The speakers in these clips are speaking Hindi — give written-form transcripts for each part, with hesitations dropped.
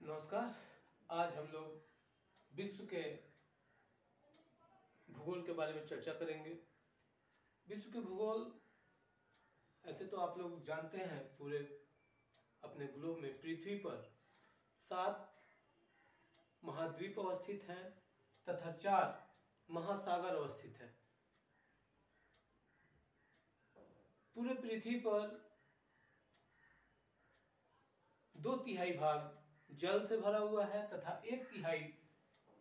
नमस्कार। आज हम लोग विश्व के भूगोल के बारे में चर्चा करेंगे। विश्व के भूगोल ऐसे तो आप लोग जानते हैं, पूरे अपने ग्लोब में पृथ्वी पर 7 महाद्वीप अवस्थित हैं तथा 4 महासागर अवस्थित हैं। पूरे पृथ्वी पर 2/3 भाग जल से भरा हुआ है तथा 1/3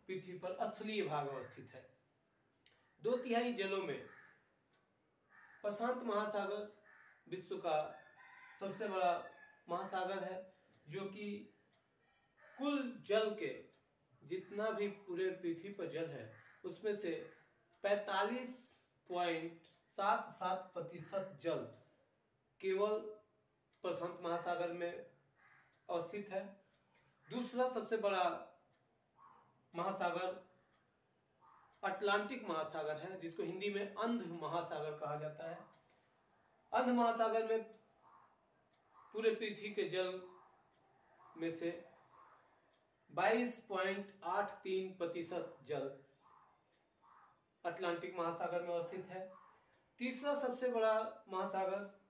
पृथ्वी पर स्थलीय भाग अवस्थित है। 2/3 जलों में प्रशांत महासागर विश्व का सबसे बड़ा महासागर है, जो कि कुल जल के जितना भी पूरे पृथ्वी पर जल है उसमें से 45.77% जल केवल प्रशांत महासागर में अवस्थित है। दूसरा सबसे बड़ा महासागर अटलांटिक महासागर है, जिसको हिंदी में अंध महासागर कहा जाता है। अंध महासागर में पूरे पृथ्वी के जल में से 22.83% जल अटलांटिक महासागर में अवस्थित है। तीसरा सबसे बड़ा महासागर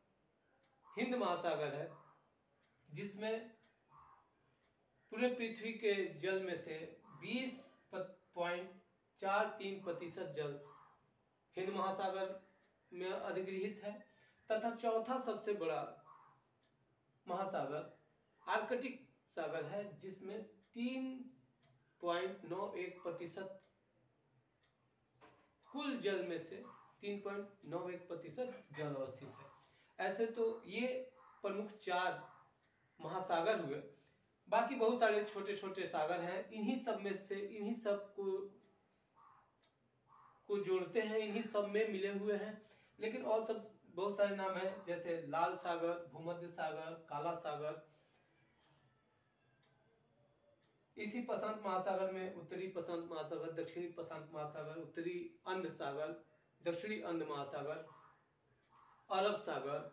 हिंद महासागर है, जिसमें पूरे पृथ्वी के जल में से 20.43% जल हिंद महासागर में अधिग्रहित है। तथा चौथा सबसे बड़ा महासागर आर्कटिक सागर है, जिसमें 3.91% कुल जल में से 3.91% जल अवस्थित है। ऐसे तो ये प्रमुख 4 महासागर हुए। बाकी बहुत सारे छोटे छोटे सागर हैं, इन्हीं सब में से इन्हीं सब को जोड़ते हैं, इन्हीं सब में मिले हुए हैं। लेकिन और सब बहुत सारे नाम हैं, जैसे लाल सागर, भूमध्य सागर, काला सागर। इसी प्रशांत महासागर में उत्तरी प्रशांत महासागर, दक्षिणी प्रशांत महासागर, उत्तरी अंध सागर, दक्षिणी अंध महासागर, अरब सागर,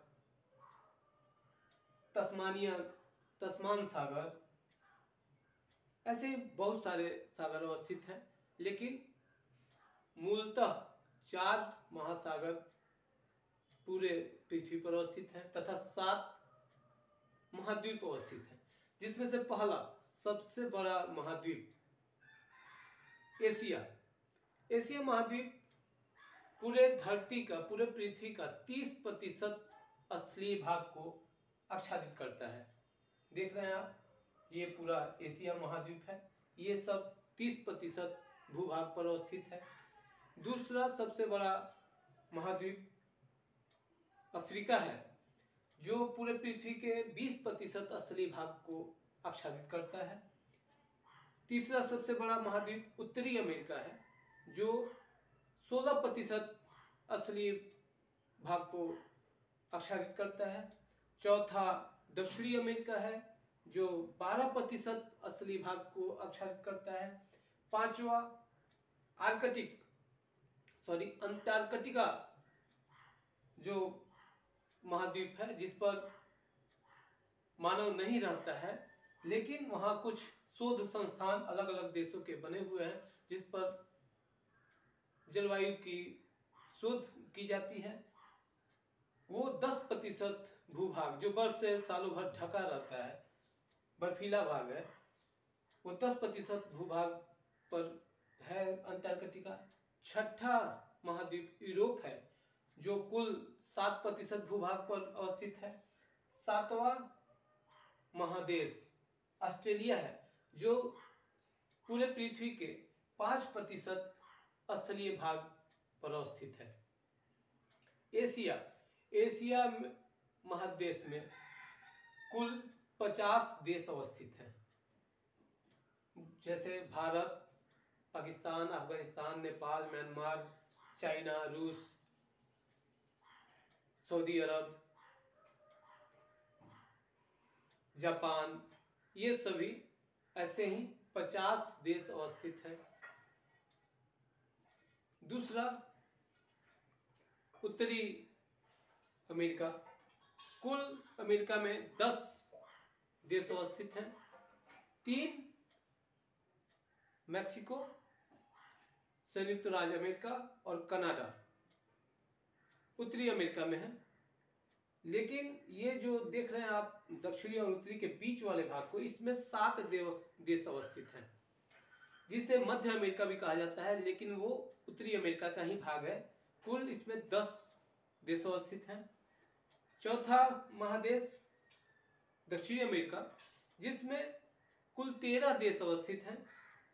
तस्मान सागर, ऐसे बहुत सारे सागर अवस्थित हैं। लेकिन मूलतः 4 महासागर पूरे पृथ्वी पर अवस्थित हैं तथा 7 महाद्वीप अवस्थित हैं, जिसमें से पहला सबसे बड़ा महाद्वीप एशिया महाद्वीप पूरे धरती का, पूरे पृथ्वी का 30% स्थलीय भाग को आच्छादित करता है। देख रहे हैं आप, ये पूरा एशिया महाद्वीप है। ये सब 30% भूभाग पर अवस्थित है। दूसरा सबसे बड़ा महाद्वीप अफ्रीका है, जो पूरे पृथ्वी के 20% स्थलीय भाग को आच्छादित करता है। तीसरा सबसे बड़ा महाद्वीप उत्तरी अमेरिका है, जो 16% स्थलीय भाग को आच्छादित करता है। चौथा दक्षिणी अमेरिका है, जो 12% स्थलीय भाग को आच्छादित करता है। पांचवा अंटार्कटिका जो महाद्वीप है, जिस पर मानव नहीं रहता है, लेकिन वहां कुछ शोध संस्थान अलग अलग देशों के बने हुए हैं, जिस पर जलवायु की शोध की जाती है। वो 10% भूभाग, जो बर्फ से सालों भर ढका रहता है, बर्फीला भाग है, वो 10% भूभाग पर है अंटार्कटिका। छठा महाद्वीप यूरोप है, जो कुल 7% भूभाग पर अवस्थित है। 7वां महादेश ऑस्ट्रेलिया है, जो पूरे पृथ्वी के 5% स्थलीय भाग पर अवस्थित है। एशिया महादेश में कुल 50 देश अवस्थित हैं, जैसे भारत, पाकिस्तान, अफगानिस्तान, नेपाल, म्यांमार, चाइना, रूस, सऊदी अरब, जापान, ये सभी ऐसे ही 50 देश अवस्थित हैं। दूसरा उत्तरी अमेरिका, कुल अमेरिका में 10 देश अवस्थित हैं 3 मैक्सिको, संयुक्त राज्य अमेरिका और कनाडा उत्तरी अमेरिका में है। लेकिन ये जो देख रहे हैं आप दक्षिणी और उत्तरी के बीच वाले भाग को, इसमें 7 देश अवस्थित हैं, जिसे मध्य अमेरिका भी कहा जाता है, लेकिन वो उत्तरी अमेरिका का ही भाग है। कुल इसमें 10 देश अवस्थित हैं। चौथा महादेश दक्षिणी अमेरिका, जिसमें कुल 13 देश अवस्थित हैं।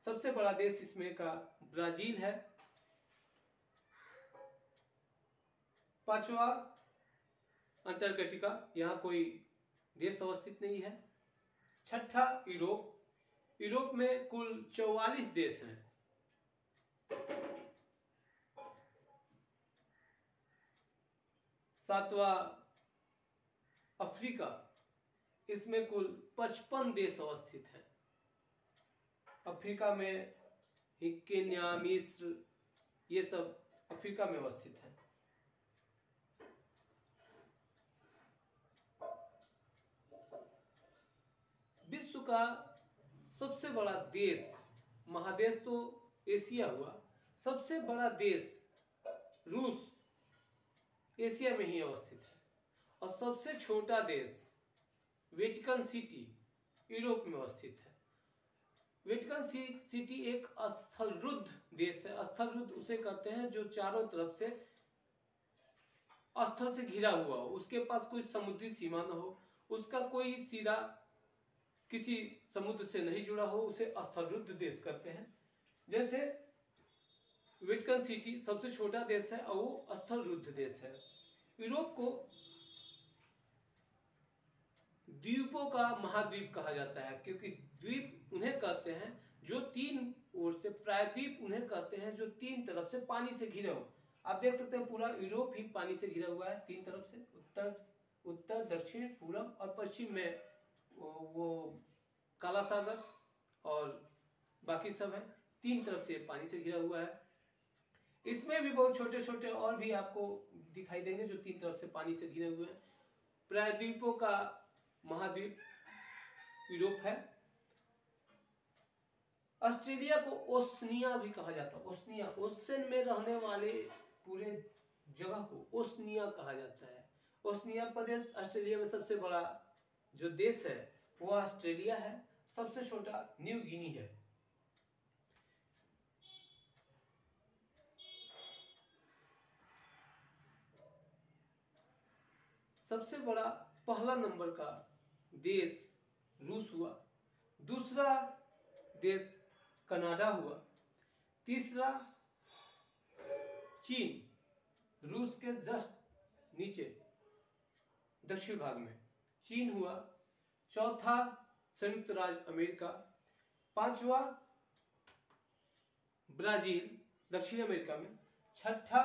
सबसे बड़ा देश इसमें का ब्राजील है। पांचवा अंटार्कटिका, यहाँ कोई देश अवस्थित नहीं है। छठा यूरोप, यूरोप में कुल 44 देश हैं। सातवां अफ्रीका, इसमें कुल 55 देश अवस्थित हैं। अफ्रीका में केन्या, मिस्र, ये सब अफ्रीका में अवस्थित है। विश्व का सबसे बड़ा देश, महादेश तो एशिया हुआ, सबसे बड़ा देश रूस एशिया में ही अवस्थित है। और सबसे छोटा देश वेटिकन सिटी यूरोप में अवस्थित है। वेटिकन सिटी एक स्थलरुद्ध देश है। स्थलरुद्ध उसे कहते हैं जो चारों तरफ से स्थल से घिरा हुआ हो, उसके पास कोई समुद्री सीमा न हो, उसका कोई सिरा किसी समुद्र से नहीं जुड़ा हो, उसे स्थलरुद्ध देश कहते हैं। जैसे वेटिकन सिटी सबसे छोटा देश है और वो स्थलरुद्ध देश है। यूरोप को द्वीपों का महाद्वीप कहा जाता है, क्योंकि द्वीप उन्हें कहते हैं जो 3 ओर से, प्रायद्वीप उन्हें कहते हैं जो 3 तरफ से पानी से घिरे हो। आप देख सकते हैं पूरा यूरोप ही पानी से घिरा हुआ है 3 तरफ से, उत्तर, दक्षिण, पूरब और पश्चिम में वो काला सागर और बाकी सब है। 3 तरफ से पानी से घिरा हुआ है। इसमें भी बहुत छोटे छोटे और भी आपको दिखाई देंगे जो 3 तरफ से पानी से घिरे हुए हैं। प्रायद्वीपों का महाद्वीप यूरोप है। ऑस्ट्रेलिया को ओशनिया भी कहा जाता है। ओशनिया, ओशन में रहने वाले पूरे जगह को ओशनिया कहा जाता है। ओशनिया प्रदेश ऑस्ट्रेलिया में सबसे बड़ा जो देश है वो ऑस्ट्रेलिया है। सबसे छोटा न्यू गिनी है। सबसे बड़ा पहला नंबर का देश रूस हुआ, दूसरा देश कनाडा हुआ, तीसरा चीन, रूस के जस्ट नीचे दक्षिण भाग में चीन हुआ, चौथा संयुक्त राज्य अमेरिका, पांचवा ब्राजील दक्षिण अमेरिका में, छठा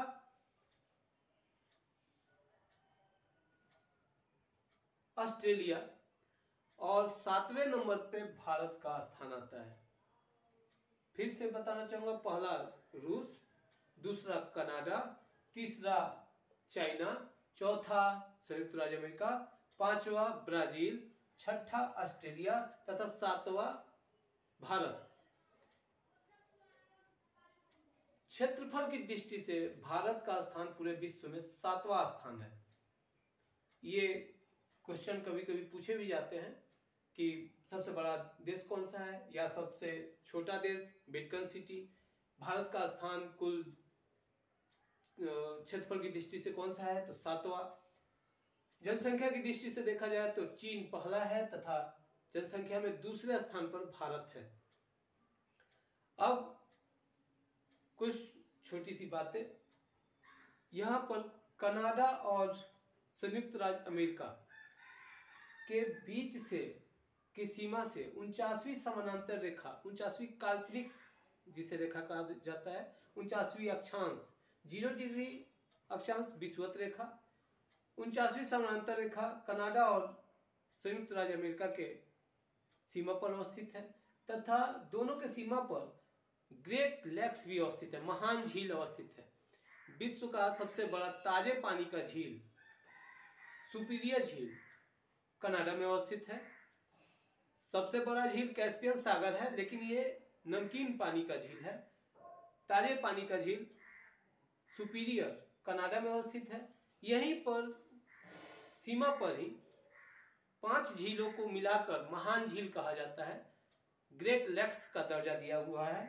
ऑस्ट्रेलिया और 7वें नंबर पे भारत का स्थान आता है। फिर से बताना चाहूंगा, पहला रूस, दूसरा कनाडा, तीसरा चाइना, चौथा संयुक्त राज्य अमेरिका, पांचवा ब्राजील, छठा ऑस्ट्रेलिया तथा 7वां भारत। क्षेत्रफल की दृष्टि से भारत का स्थान पूरे विश्व में 7वां स्थान है। ये क्वेश्चन कभी कभी पूछे भी जाते हैं कि सबसे बड़ा देश कौन सा है या सबसे छोटा देश वेटिकन सिटी। भारत का स्थान कुल क्षेत्रफल की दृष्टि से कौन सा है, तो 7वां। जनसंख्या की दृष्टि से देखा जाए तो चीन पहला है तथा जनसंख्या में दूसरे स्थान पर भारत है। अब कुछ छोटी सी बातें, यहाँ पर कनाडा और संयुक्त राज्य अमेरिका के बीच से की सीमा से 49वीं समानांतर रेखा, 49वीं काल्पनिक जिसे रेखा कहा जाता है, 49वीं अक्षांश 0 डिग्री अक्षांश विषुवत रेखा, 49वीं समानांतर रेखा कनाडा और संयुक्त राज्य अमेरिका के सीमा पर अवस्थित है तथा दोनों के सीमा पर ग्रेट लेक्स भी अवस्थित है, महान झील अवस्थित है। विश्व का सबसे बड़ा ताजे पानी का झील सुपीरियर झील कनाडा में अवस्थित है। सबसे बड़ा झील कैस्पियन सागर है, लेकिन ये नमकीन पानी का झील है। ताजे पानी का झील सुपीरियर कनाडा में अवस्थित है। यहीं पर सीमा पर ही 5 झीलों को मिलाकर महान झील कहा जाता है। ग्रेट लेक्स का दर्जा दिया हुआ है।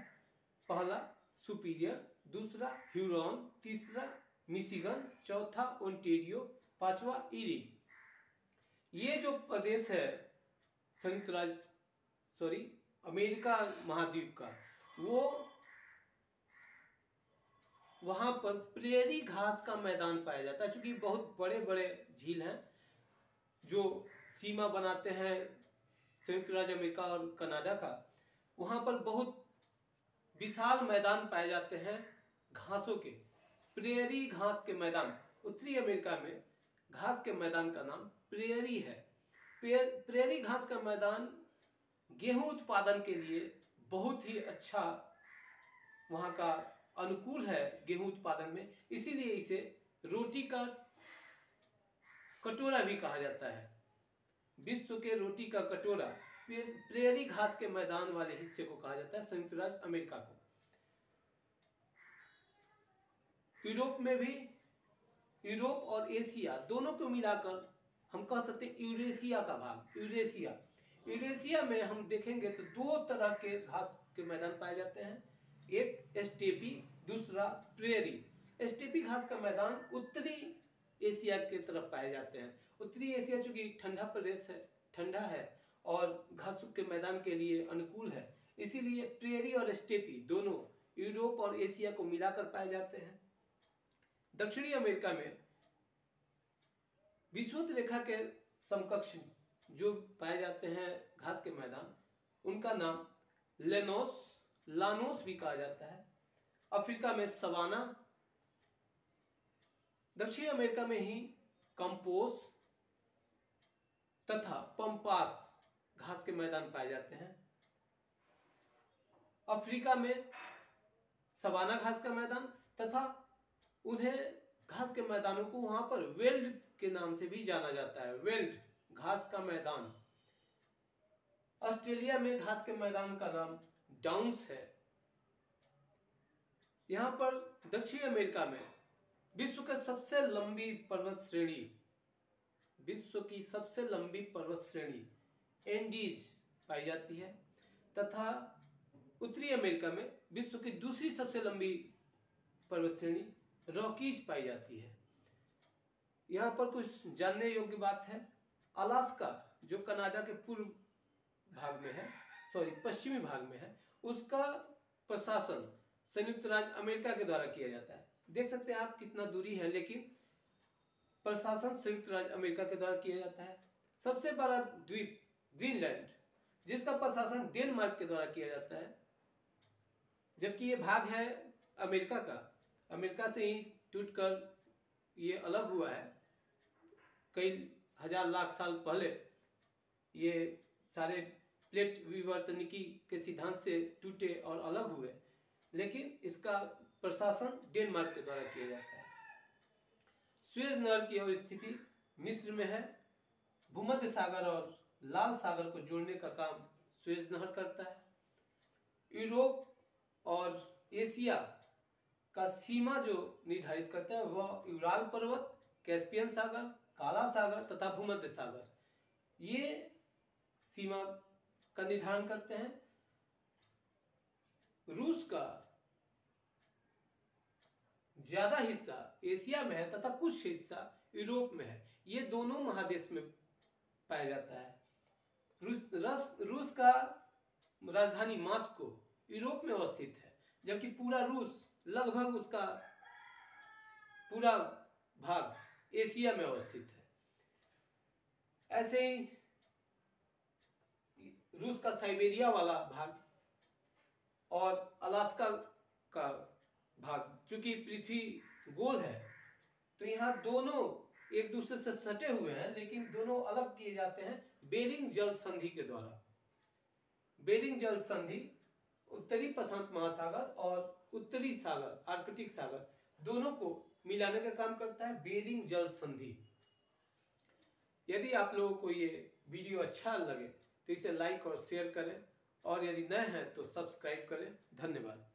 पहला सुपीरियर, दूसरा ह्यूरॉन, तीसरा मिशिगन, चौथा ओंटेरियो, पांचवा इरी। ये जो प्रदेश है संयुक्त राज्य अमेरिका महाद्वीप का, वो वहां पर प्रेरी घास का मैदान पाया जाता है। चूंकि बहुत बड़े बड़े झील हैं जो सीमा बनाते हैं संयुक्त राज्य अमेरिका और कनाडा का, वहां पर बहुत विशाल मैदान पाए जाते हैं घासों के। प्रेरी घास के मैदान, उत्तरी अमेरिका में घास के मैदान का नाम प्रेरी है। प्रेरी घास का मैदान गेहूं उत्पादन के लिए बहुत ही अच्छा वहां का अनुकूल है गेहूं उत्पादन में, इसीलिए इसे रोटी का कटोरा भी कहा जाता है। विश्व के रोटी का कटोरा प्रेरी घास के मैदान वाले हिस्से को कहा जाता है संयुक्त राज्य अमेरिका को। यूरोप में भी, यूरोप और एशिया दोनों को मिलाकर हम कह सकते हैं यूरेशिया का भाग, यूरेशिया। यूरेशिया में हम देखेंगे तो 2 तरह के घास के मैदान पाए जाते हैं, एक एस्टेपी, दूसरा प्रेरी। एस्टेपी घास का मैदान उत्तरी एशिया के तरफ पाए जाते हैं। उत्तरी एशिया चूंकि ठंडा प्रदेश है, ठंडा है और घासों के मैदान के लिए अनुकूल है, इसीलिए प्रेरी और एस्टेपी दोनों यूरोप और एशिया को मिलाकर पाए जाते हैं। दक्षिणी अमेरिका में विषुवत रेखा के समकक्ष जो पाए जाते हैं घास के मैदान, उनका नाम लानोस भी कहा जाता है। अफ्रीका में सवाना, दक्षिण अमेरिका में ही कंपोस तथा पंपास घास के मैदान पाए जाते हैं। अफ्रीका में सवाना घास का मैदान तथा उन्हें घास के मैदानों को वहां पर वेल्ड के नाम से भी जाना जाता है, वेल्ड घास का मैदान। ऑस्ट्रेलिया में घास के मैदान का नाम डाउन्स है। यहां पर दक्षिण अमेरिका में विश्व की सबसे लंबी पर्वत श्रेणी एंडीज पाई जाती है तथा उत्तरी अमेरिका में विश्व की दूसरी सबसे लंबी पर्वत श्रेणी रॉकीज पाई जाती है। यहाँ पर कुछ जानने योग्य बात है, अलास्का जो कनाडा के पूर्व भाग में है, पश्चिमी भाग में है, उसका प्रशासन संयुक्त राज्य अमेरिका के द्वारा किया जाता है। देख सकते हैं आप कितना दूरी है, लेकिन प्रशासन संयुक्त राज्य अमेरिका के द्वारा किया जाता है। सबसे बड़ा द्वीप ग्रीनलैंड, जिसका प्रशासन डेनमार्क के द्वारा किया जाता है, जबकि ये भाग है अमेरिका का। अमेरिका से ही टूटकर ये अलग हुआ है। कई हजार लाख साल पहले ये सारे प्लेट विवर्तनिकी के सिद्धांत से टूटे और अलग हुए, लेकिन इसका प्रशासन डेनमार्क के द्वारा किया जाता है। सुएज नहर की स्थिति मिस्र में है। भूमध्य सागर और लाल सागर को जोड़ने का काम सुएज नहर करता है। यूरोप और एशिया का सीमा जो निर्धारित करता है वह यूराल पर्वत, कैस्पियन सागर, काला सागर तथा भूमध्य सागर, ये सीमा का निर्धारण करते हैं। रूस का ज्यादा हिस्सा एशिया में है तथा कुछ हिस्सा यूरोप में है। ये दोनों महादेश में पाया जाता है। रूस का राजधानी मॉस्को यूरोप में अवस्थित है, जबकि पूरा रूस लगभग उसका पूरा भाग एशिया में अवस्थित है। ऐसे ही रूस का साइबेरिया वाला भाग और अलास्का का भाग, चूंकि पृथ्वी गोल है तो यहाँ दोनों एक दूसरे से सटे हुए हैं, लेकिन दोनों अलग किए जाते हैं बेरिंग जल संधि के द्वारा। बेरिंग जल संधि उत्तरी प्रशांत महासागर और उत्तरी सागर आर्कटिक सागर दोनों को मिलाने का काम करता है बेरिंग जल संधि। यदि आप लोगों को ये वीडियो अच्छा लगे तो इसे लाइक और शेयर करें, और यदि नए हैं तो सब्सक्राइब करें। धन्यवाद।